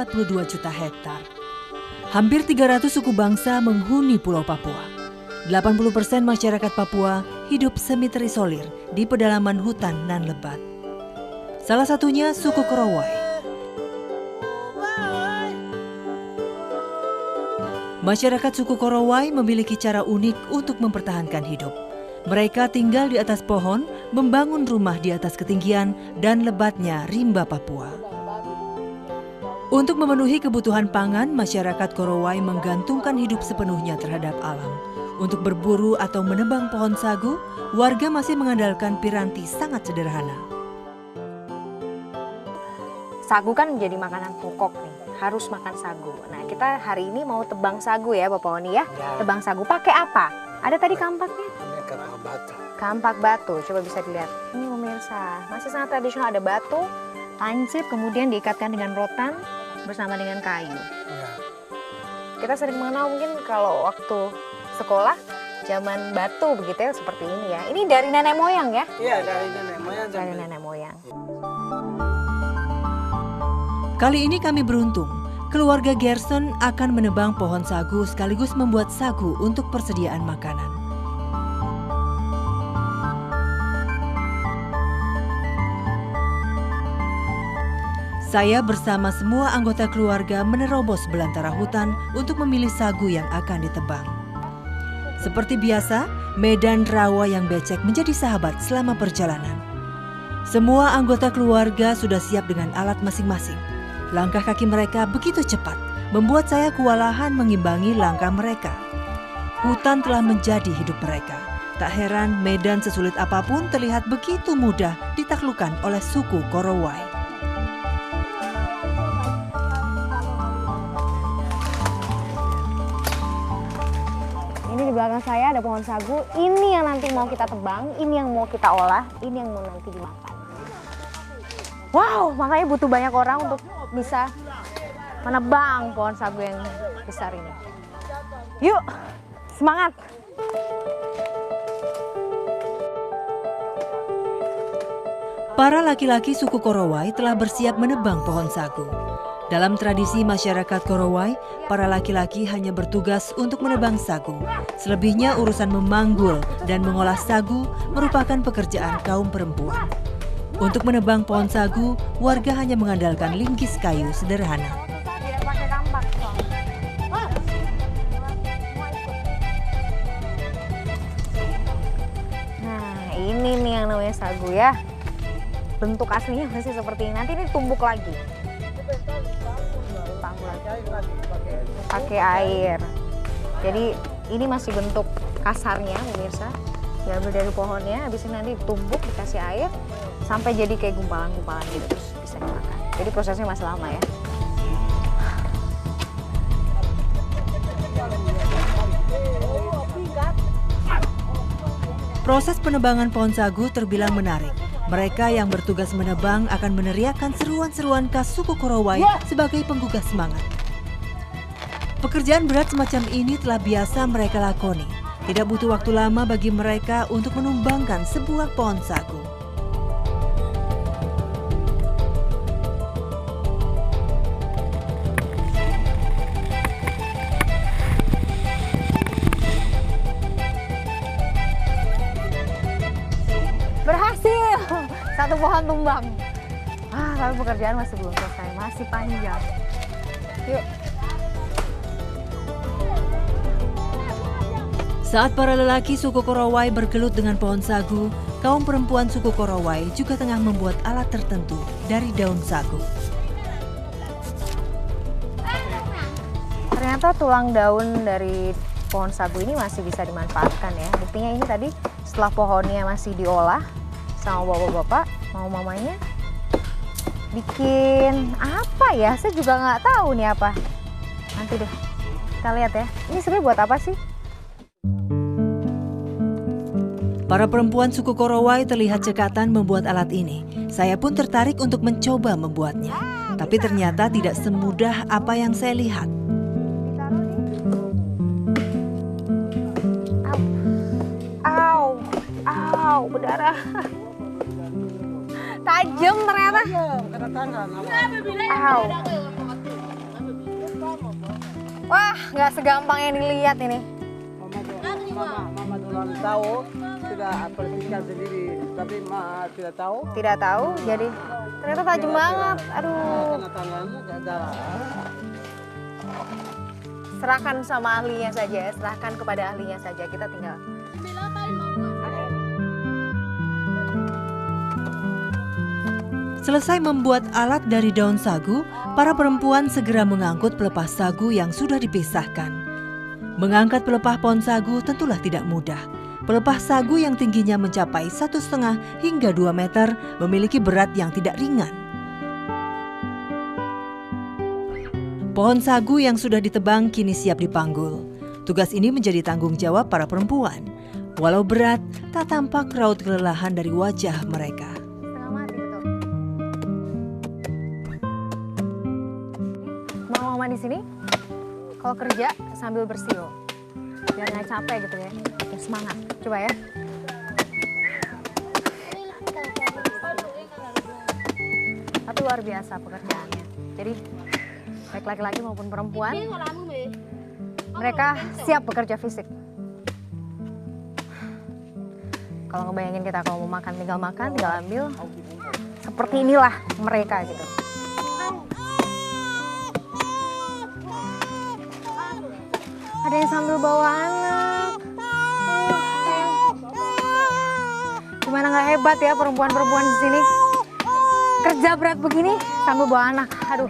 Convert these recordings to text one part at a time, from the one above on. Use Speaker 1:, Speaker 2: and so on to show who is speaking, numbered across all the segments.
Speaker 1: 42 juta hektar. Hampir 300 suku bangsa menghuni Pulau Papua. 80% masyarakat Papua hidup semi terisolir di pedalaman hutan nan lebat. Salah satunya suku Korowai. Masyarakat suku Korowai memiliki cara unik untuk mempertahankan hidup. Mereka tinggal di atas pohon, membangun rumah di atas ketinggian dan lebatnya rimba Papua. Untuk memenuhi kebutuhan pangan, masyarakat Korowai menggantungkan hidup sepenuhnya terhadap alam. Untuk berburu atau menebang pohon sagu, warga masih mengandalkan piranti sangat sederhana.
Speaker 2: Sagu kan menjadi makanan pokok nih, harus makan sagu. Nah, kita hari ini mau tebang sagu ya Bapak Oni ya. Tebang sagu pakai apa? Ada tadi kampaknya?
Speaker 3: Kampak batu.
Speaker 2: Kampak batu, coba bisa dilihat. Ini pemirsa, masih sangat tradisional, ada batu, lancip, kemudian diikatkan dengan rotan bersama dengan kayu.
Speaker 3: Ya.
Speaker 2: Kita sering mengenal mungkin kalau waktu sekolah, zaman batu begitu ya, seperti ini ya. Ini dari nenek moyang ya?
Speaker 3: Iya, dari nenek moyang.
Speaker 2: Dari nenek moyang.
Speaker 1: Kali ini kami beruntung, keluarga Gerson akan menebang pohon sagu sekaligus membuat sagu untuk persediaan makanan. Saya bersama semua anggota keluarga menerobos belantara hutan untuk memilih sagu yang akan ditebang. Seperti biasa, medan rawa yang becek menjadi sahabat selama perjalanan. Semua anggota keluarga sudah siap dengan alat masing-masing. Langkah kaki mereka begitu cepat, membuat saya kewalahan mengimbangi langkah mereka. Hutan telah menjadi hidup mereka. Tak heran medan sesulit apapun terlihat begitu mudah ditaklukkan oleh suku Korowai.
Speaker 2: Ini di belakang saya ada pohon sagu. Ini yang nanti mau kita tebang, ini yang mau kita olah, ini yang mau nanti dimakan. Wow, makanya butuh banyak orang untuk bisa menebang pohon sagu yang besar ini. Yuk, semangat!
Speaker 1: Para laki-laki suku Korowai telah bersiap menebang pohon sagu. Dalam tradisi masyarakat Korowai, para laki-laki hanya bertugas untuk menebang sagu. Selebihnya urusan memanggul dan mengolah sagu merupakan pekerjaan kaum perempuan. Untuk menebang pohon sagu, warga hanya mengandalkan linggis kayu sederhana.
Speaker 2: Nah, ini nih yang namanya sagu ya. Bentuk aslinya masih seperti ini. Nanti ini tumbuk lagi. Pakai air. Jadi ini masih bentuk kasarnya pemirsa. Diambil dari pohonnya, habis ini nanti ditumbuk, dikasih air sampai jadi kayak gumpalan-gumpalan gitu, terus bisa dimakan. Jadi prosesnya masih lama ya.
Speaker 1: Proses penebangan pohon sagu terbilang menarik. Mereka yang bertugas menebang akan meneriakkan seruan-seruan khas suku Korowai sebagai penggugah semangat. Pekerjaan berat semacam ini telah biasa mereka lakoni. Tidak butuh waktu lama bagi mereka untuk menumbangkan sebuah pohon sagu.
Speaker 2: Berhasil! Satu pohon tumbang. Tapi pekerjaan masih belum selesai, masih panjang. Yuk.
Speaker 1: Saat para lelaki suku Korowai bergelut dengan pohon sagu, kaum perempuan suku Korowai juga tengah membuat alat tertentu dari daun sagu.
Speaker 2: Ternyata tulang daun dari pohon sagu ini masih bisa dimanfaatkan ya. Buktinya ini tadi setelah pohonnya masih diolah sama bapak-bapak, mau mamanya bikin apa ya? Saya juga nggak tahu nih apa. Nanti deh kita lihat ya. Ini sebenarnya buat apa sih?
Speaker 1: Para perempuan suku Korowai terlihat cekatan membuat alat ini. Saya pun tertarik untuk mencoba membuatnya. Tapi ternyata tidak semudah apa yang saya lihat.
Speaker 2: Au, berdarah. Tajam ternyata. Au. Wah, nggak segampang yang dilihat ini.
Speaker 3: Mama duluan tahu, sudah persiskan sendiri, tapi Ma tidak tahu.
Speaker 2: Tidak tahu, jadi ternyata tajam banget. Aduh,
Speaker 3: Karena tangannya gagal.
Speaker 2: serahkan sama ahlinya saja ya, serahkan kepada ahlinya saja. Kita tinggal.
Speaker 1: Selesai membuat alat dari daun sagu, para perempuan segera mengangkut pelepah sagu yang sudah dipisahkan. Mengangkat pelepah pohon sagu tentulah tidak mudah. Pelepah sagu yang tingginya mencapai 1,5 hingga 2 meter memiliki berat yang tidak ringan. Pohon sagu yang sudah ditebang kini siap dipanggul. Tugas ini menjadi tanggung jawab para perempuan. Walau berat, tak tampak raut kelelahan dari wajah mereka.
Speaker 2: Setengah mati betul. Mama di sini kalau kerja sambil bersiul biar nggak capek gitu ya, biar semangat. Coba ya. Tapi luar biasa pekerjaannya. Jadi baik laki-laki maupun perempuan, mereka siap bekerja fisik. Kalau ngebayangin kita kalau mau makan, tinggal ambil. Seperti inilah mereka gitu. Ada yang sambil bawa anak. Gimana nggak hebat ya perempuan-perempuan di sini? Kerja berat begini sambil bawa anak. Aduh,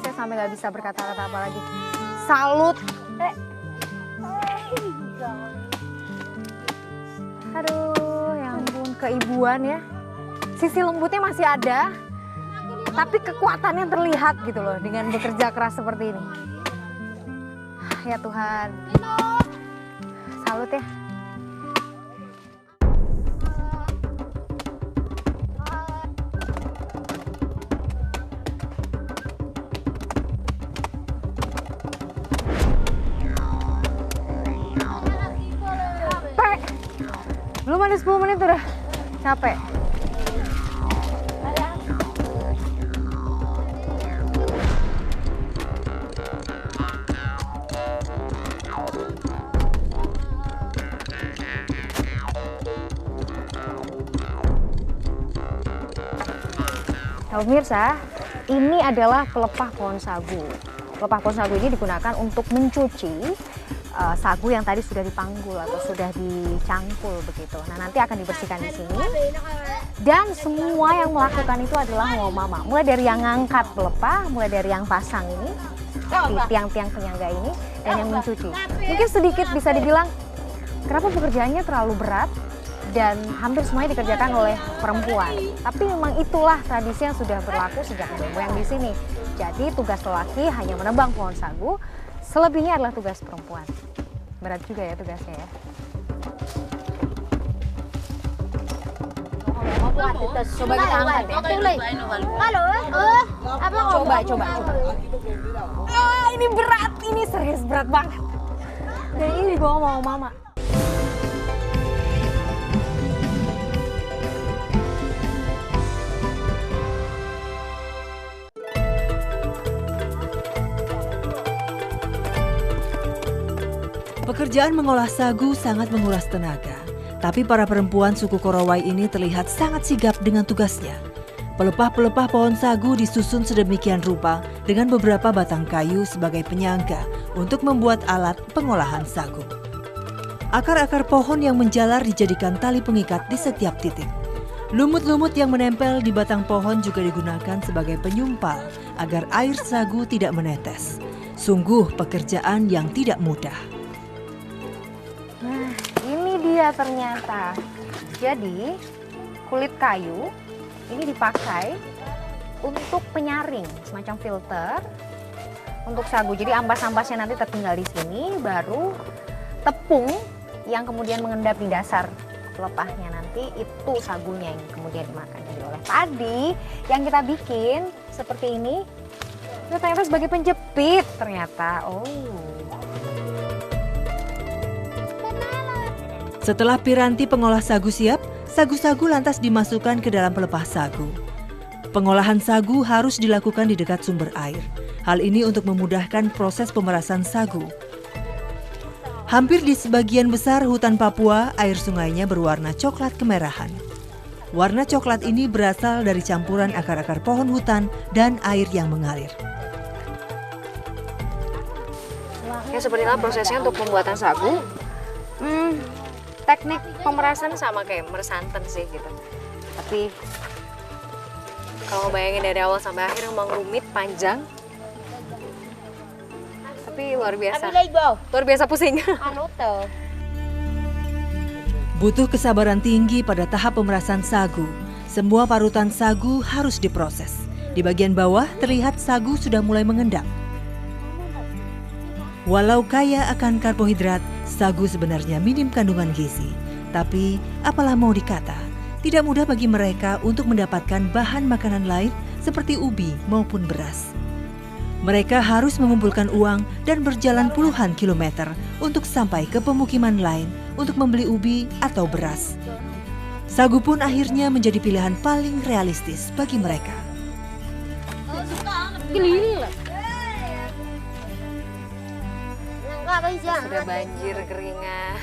Speaker 2: saya sampai nggak bisa berkata-kata apa lagi. Salut. Aduh, ya ampun, keibuan ya. Sisi lembutnya masih ada, tapi kekuatannya terlihat gitu loh dengan bekerja keras seperti ini. Ya Tuhan, salut ya. Belum ada 10 menit udah capek. Nah, pemirsa, ini adalah pelepah pohon sagu. Pelepah pohon sagu ini digunakan untuk mencuci sagu yang tadi sudah dipanggul atau sudah dicangkul begitu. Nah, nanti akan dibersihkan di sini. Dan semua yang melakukan itu adalah mama. Mulai dari yang ngangkat pelepah, mulai dari yang pasang ini, di tiang-tiang penyangga ini, dan yang mencuci. Mungkin sedikit bisa dibilang, kenapa pekerjaannya terlalu berat dan hampir semuanya dikerjakan oleh perempuan. Tapi memang itulah tradisi yang sudah berlaku sejak nenek moyang di sini. Jadi tugas lelaki hanya menebang pohon sagu, selebihnya adalah tugas perempuan. Berat juga ya tugasnya ya. Coba kita angkat ya. Coba. Ini berat, ini serius berat banget. Dan ini dibawa sama mama.
Speaker 1: Pekerjaan mengolah sagu sangat menguras tenaga. Tapi para perempuan suku Korowai ini terlihat sangat sigap dengan tugasnya. Pelepah-pelepah pohon sagu disusun sedemikian rupa dengan beberapa batang kayu sebagai penyangga untuk membuat alat pengolahan sagu. Akar-akar pohon yang menjalar dijadikan tali pengikat di setiap titik. Lumut-lumut yang menempel di batang pohon juga digunakan sebagai penyumpal agar air sagu tidak menetes. Sungguh pekerjaan yang tidak mudah.
Speaker 2: Nah, ini dia ternyata. Jadi, kulit kayu ini dipakai untuk penyaring, semacam filter untuk sagu. Jadi ampas-ampasnya nanti tertinggal di sini, baru tepung yang kemudian mengendap di dasar pelepahnya nanti itu sagunya yang kemudian dimakan. Jadi oleh padi yang kita bikin seperti ini, itu ternyata sebagai penjepit ternyata. Oh.
Speaker 1: Setelah piranti pengolah sagu siap, sagu-sagu lantas dimasukkan ke dalam pelepah sagu. Pengolahan sagu harus dilakukan di dekat sumber air. Hal ini untuk memudahkan proses pemerasan sagu. Hampir di sebagian besar hutan Papua, air sungainya berwarna coklat kemerahan. Warna coklat ini berasal dari campuran akar-akar pohon hutan dan air yang mengalir.
Speaker 2: Ya, seperti inilah prosesnya untuk pembuatan sagu. Teknik pemerasan sama kayak meresanten sih gitu. Tapi kalau bayangin dari awal sampai akhir memang rumit, panjang. Tapi luar biasa. Luar biasa pusing.
Speaker 1: Butuh kesabaran tinggi pada tahap pemerasan sagu. Semua parutan sagu harus diproses. Di bagian bawah terlihat sagu sudah mulai mengendap. Walau kaya akan karbohidrat, sagu sebenarnya minim kandungan gizi. Tapi apalah mau dikata, tidak mudah bagi mereka untuk mendapatkan bahan makanan lain seperti ubi maupun beras. Mereka harus mengumpulkan uang dan berjalan puluhan kilometer untuk sampai ke pemukiman lain untuk membeli ubi atau beras. Sagu pun akhirnya menjadi pilihan paling realistis bagi mereka.
Speaker 2: Sudah banjir keringat.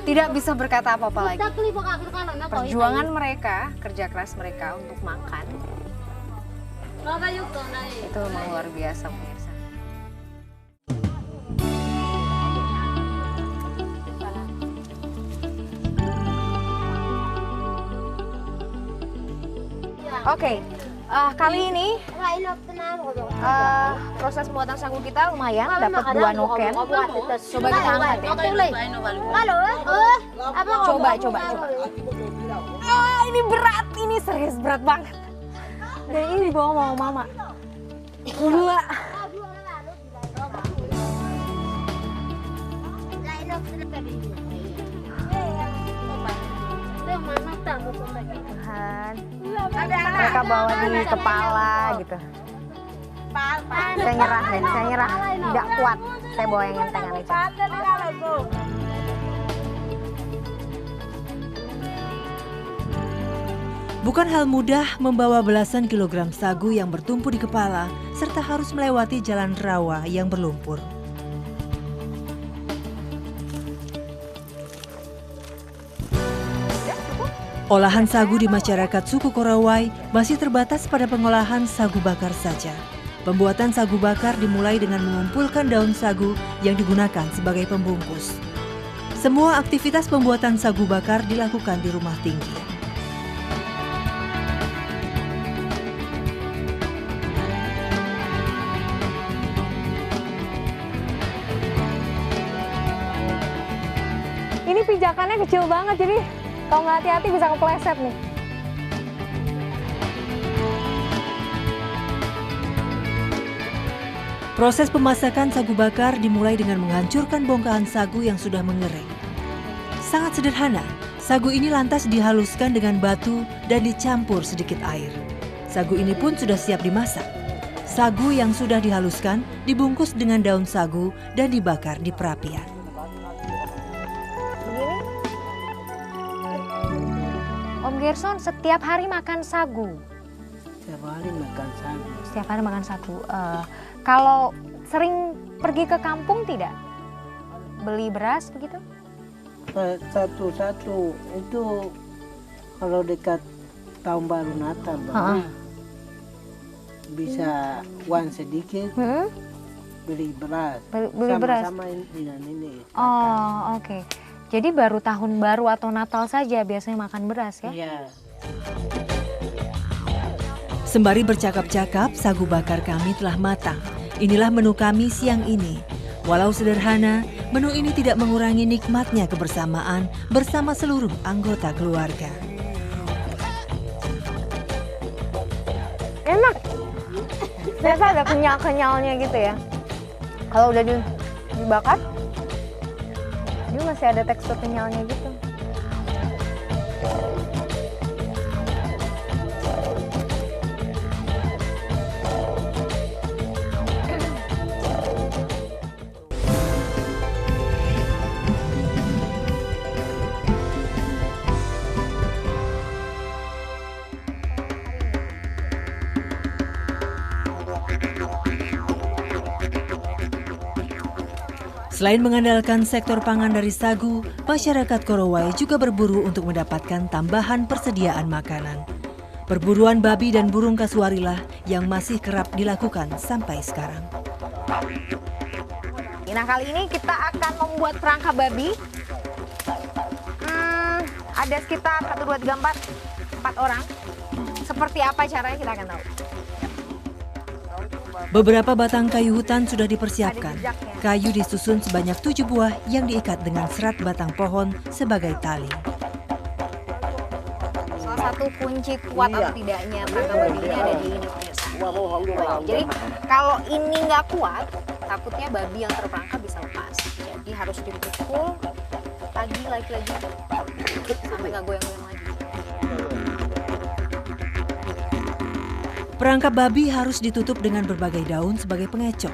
Speaker 2: Tidak bisa berkata apa-apa lagi. Perjuangan mereka, kerja keras mereka untuk makan, itu memang luar biasa, pemirsa. Oke, kali ini proses pembuatan sagu kita lumayan, dapat 2 noken. Coba kita angkat ya. Coba. Ini berat, ini serius berat banget. Dan ini dibawa sama mama. Gila. Tuhan. Mereka bawa di kepala gitu. Saya nyerah. Tidak kuat. Saya bawa yang entengan aja.
Speaker 1: Bukan hal mudah membawa belasan kilogram sagu yang bertumpu di kepala serta harus melewati jalan rawa yang berlumpur. Olahan sagu di masyarakat suku Korawai masih terbatas pada pengolahan sagu bakar saja. Pembuatan sagu bakar dimulai dengan mengumpulkan daun sagu yang digunakan sebagai pembungkus. Semua aktivitas pembuatan sagu bakar dilakukan di rumah tinggi.
Speaker 2: Ini pijakannya kecil banget, jadi kalau nggak hati-hati bisa kepleset nih.
Speaker 1: Proses pemasakan sagu bakar dimulai dengan menghancurkan bongkahan sagu yang sudah mengering. Sangat sederhana, sagu ini lantas dihaluskan dengan batu dan dicampur sedikit air. Sagu ini pun sudah siap dimasak. Sagu yang sudah dihaluskan dibungkus dengan daun sagu dan dibakar di perapian.
Speaker 2: Om Gerson setiap hari makan sagu.
Speaker 3: Setiap hari makan sagu.
Speaker 2: Setiap hari makan sagu. Kalau sering pergi ke kampung tidak? Beli beras begitu?
Speaker 3: Satu-satu itu kalau dekat tahun baru Natal baru bisa uang sedikit beli beras.
Speaker 2: Beli beras.
Speaker 3: Sama dengan ini.
Speaker 2: Oh, oke. Jadi baru tahun baru atau Natal saja biasanya makan beras ya?
Speaker 3: Iya.
Speaker 1: Sembari bercakap-cakap, sagu bakar kami telah matang. Inilah menu kami siang ini. Walau sederhana, menu ini tidak mengurangi nikmatnya kebersamaan bersama seluruh anggota keluarga.
Speaker 2: Enak. Biasa ada kenyal-kenyalnya gitu ya. Kalau udah dibakar, dia masih ada tekstur kenyalnya gitu.
Speaker 1: Selain mengandalkan sektor pangan dari sagu, masyarakat Korowai juga berburu untuk mendapatkan tambahan persediaan makanan. Perburuan babi dan burung kasuarilah yang masih kerap dilakukan sampai sekarang.
Speaker 2: Nah, kali ini kita akan membuat perangkap babi. Ada sekitar 1, 2, 3, 4 orang. Seperti apa caranya kita akan tahu.
Speaker 1: Beberapa batang kayu hutan sudah dipersiapkan.
Speaker 2: Ada jejaknya.
Speaker 1: Kayu disusun sebanyak 7 buah yang diikat dengan serat batang pohon sebagai tali.
Speaker 2: Salah satu kunci kuat atau tidaknya perangkap babi ini ada di ini pemirsa. Jadi kalau ini nggak kuat, takutnya babi yang terperangkap bisa lepas. Jadi harus dipukul lagi sampai nggak goyang-goyang lagi.
Speaker 1: Perangkap babi harus ditutup dengan berbagai daun sebagai pengecoh.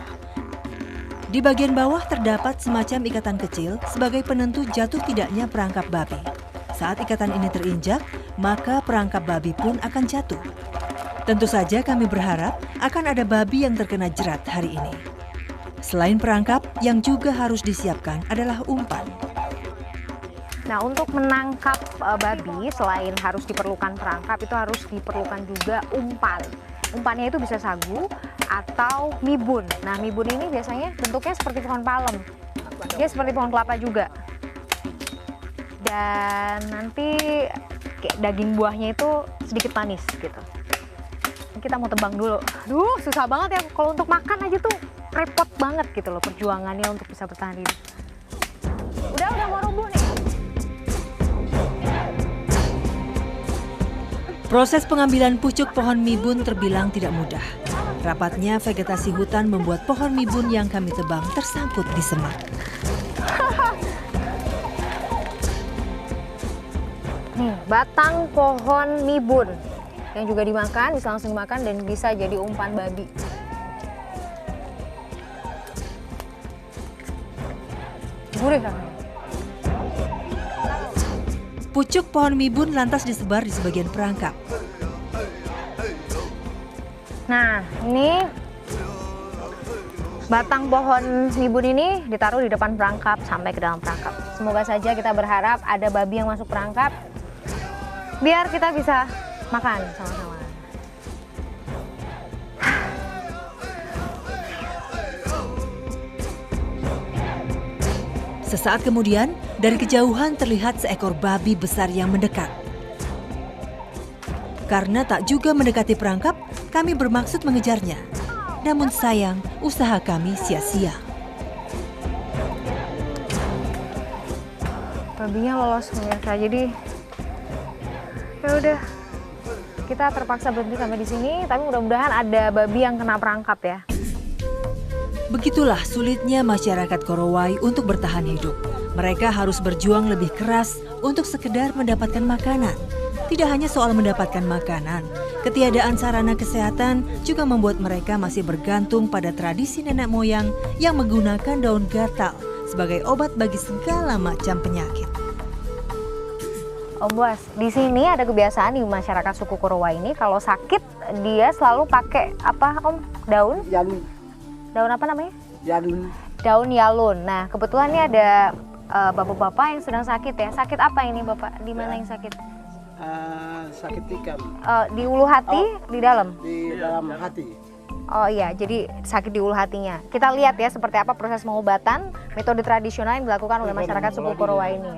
Speaker 1: Di bagian bawah terdapat semacam ikatan kecil sebagai penentu jatuh tidaknya perangkap babi. Saat ikatan ini terinjak, maka perangkap babi pun akan jatuh. Tentu saja kami berharap akan ada babi yang terkena jerat hari ini. Selain perangkap, yang juga harus disiapkan adalah umpan.
Speaker 2: Nah, untuk menangkap babi selain harus diperlukan perangkap, itu harus diperlukan juga umpan. Umpannya itu bisa sagu atau mibun. Nah, mibun ini biasanya bentuknya seperti pohon palem. Dia seperti pohon kelapa juga. Dan nanti kayak daging buahnya itu sedikit manis gitu. Kita mau tebang dulu. Aduh, susah banget ya. Kalau untuk makan aja tuh repot banget gitu loh perjuangannya untuk bisa bertahan hidup. Udah mau rubuh nih.
Speaker 1: Proses pengambilan pucuk pohon mibun terbilang tidak mudah. Rapatnya vegetasi hutan membuat pohon mibun yang kami tebang tersangkut di semak.
Speaker 2: Nih, batang pohon mibun yang juga dimakan, bisa langsung dimakan dan bisa jadi umpan babi. Gurih kan?
Speaker 1: Pucuk pohon mibun lantas disebar di sebagian perangkap.
Speaker 2: Nah, ini batang pohon mibun ini ditaruh di depan perangkap sampai ke dalam perangkap. Semoga saja kita berharap ada babi yang masuk perangkap biar kita bisa makan sama-sama.
Speaker 1: Sesaat kemudian, dari kejauhan terlihat seekor babi besar yang mendekat. Karena tak juga mendekati perangkap, kami bermaksud mengejarnya. Namun sayang, usaha kami sia-sia.
Speaker 2: Babinya lolos pemirsa, jadi ya udah kita terpaksa berhenti sampai di sini. Tapi mudah-mudahan ada babi yang kena perangkap ya.
Speaker 1: Begitulah sulitnya masyarakat Korowai untuk bertahan hidup. Mereka harus berjuang lebih keras untuk sekedar mendapatkan makanan. Tidak hanya soal mendapatkan makanan, ketiadaan sarana kesehatan juga membuat mereka masih bergantung pada tradisi nenek moyang yang menggunakan daun gatal sebagai obat bagi segala macam penyakit.
Speaker 2: Om Buas, di sini ada kebiasaan di masyarakat suku Korowai ini kalau sakit dia selalu pakai apa Om? Daun?
Speaker 3: Yalun.
Speaker 2: Daun apa namanya?
Speaker 3: Yalun.
Speaker 2: Daun yalun. Nah, kebetulan ini ada bapak-bapak yang sedang sakit ya. Sakit apa ini Bapak? Di mana yang sakit?
Speaker 3: Sakit tikam.
Speaker 2: Di ulu hati, di dalam?
Speaker 3: Di dalam hati.
Speaker 2: Oh iya, jadi sakit di ulu hatinya. Kita lihat ya seperti apa proses pengobatan, metode tradisional yang dilakukan oleh masyarakat suku Korowai ini.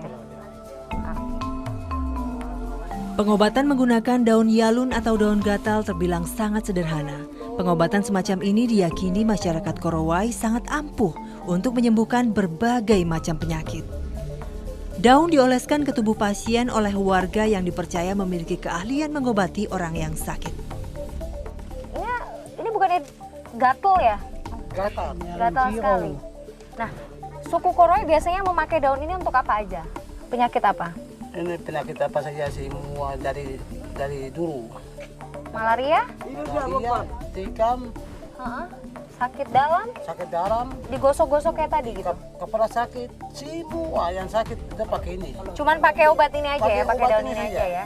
Speaker 1: Pengobatan menggunakan daun yalun atau daun gatal terbilang sangat sederhana. Pengobatan semacam ini diyakini masyarakat Korowai sangat ampuh untuk menyembuhkan berbagai macam penyakit. Daun dioleskan ke tubuh pasien oleh warga yang dipercaya memiliki keahlian mengobati orang yang sakit.
Speaker 2: Ini bukannya gatel ya?
Speaker 3: Gatal.
Speaker 2: Gatal sekali. Nah, suku Korowai biasanya memakai daun ini untuk apa aja? Penyakit apa?
Speaker 3: Ini penyakit apa saja semua dari dulu.
Speaker 2: Malaria?
Speaker 3: Malaria, tikam,
Speaker 2: Sakit dalam?
Speaker 3: sakit dalam,
Speaker 2: Digosok-gosok kayak tadi gitu?
Speaker 3: kepala sakit, semua yang sakit kita pakai ini.
Speaker 2: Cuman pakai obat ini aja ya? Pakai
Speaker 3: obat
Speaker 2: daun
Speaker 3: ini
Speaker 2: ini aja
Speaker 3: saja.
Speaker 2: ya?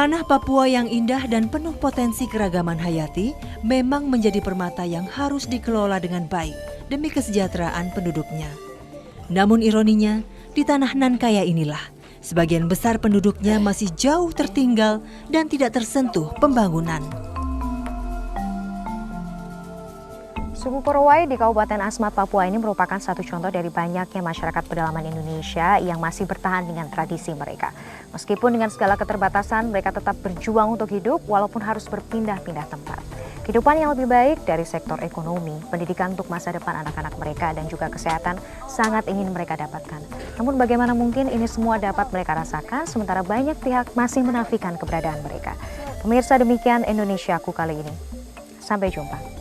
Speaker 1: Tanah Papua yang indah dan penuh potensi keragaman hayati memang menjadi permata yang harus dikelola dengan baik demi kesejahteraan penduduknya. Namun ironinya, di tanah nan kaya inilah, sebagian besar penduduknya masih jauh tertinggal dan tidak tersentuh pembangunan.
Speaker 2: Suku Korowai di Kabupaten Asmat, Papua ini merupakan satu contoh dari banyaknya masyarakat pedalaman Indonesia yang masih bertahan dengan tradisi mereka. Meskipun dengan segala keterbatasan, mereka tetap berjuang untuk hidup walaupun harus berpindah-pindah tempat. Kehidupan yang lebih baik dari sektor ekonomi, pendidikan untuk masa depan anak-anak mereka, dan juga kesehatan sangat ingin mereka dapatkan. Namun bagaimana mungkin ini semua dapat mereka rasakan sementara banyak pihak masih menafikan keberadaan mereka. Pemirsa, demikian Indonesiaku kali ini. Sampai jumpa.